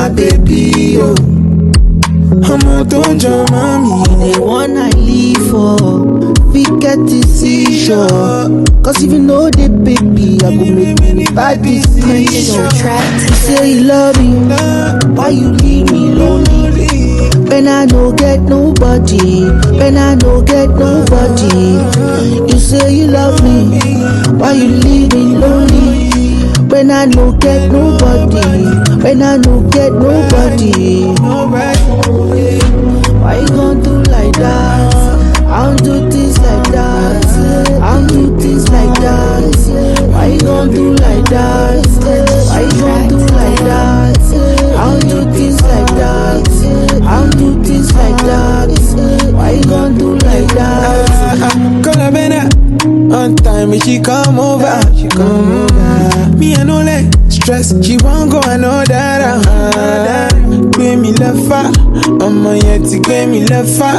my baby, oh. I'm don't your mommy. The one I live for, we get this issue. Cause if you know the baby, I go make me bad decision. You say you love me, why you leave me lonely? When I no get nobody, when I no get nobody. You say you love me, why you leave me lonely? When I no get nobody, when I no get nobody. Why you gon' do like that? I don't do things like that. I don't do things like that. Why you gon' do like that? Why you gon' do like that? I don't do things like that. I don't do things like that. Why you gon' do like that? Call her better. On time, if she come over. She come over. Me, I no let stress. She won't go another. Gbé mi lẹ́fà, ọmọ yẹn ti gbé mi lẹ́fà.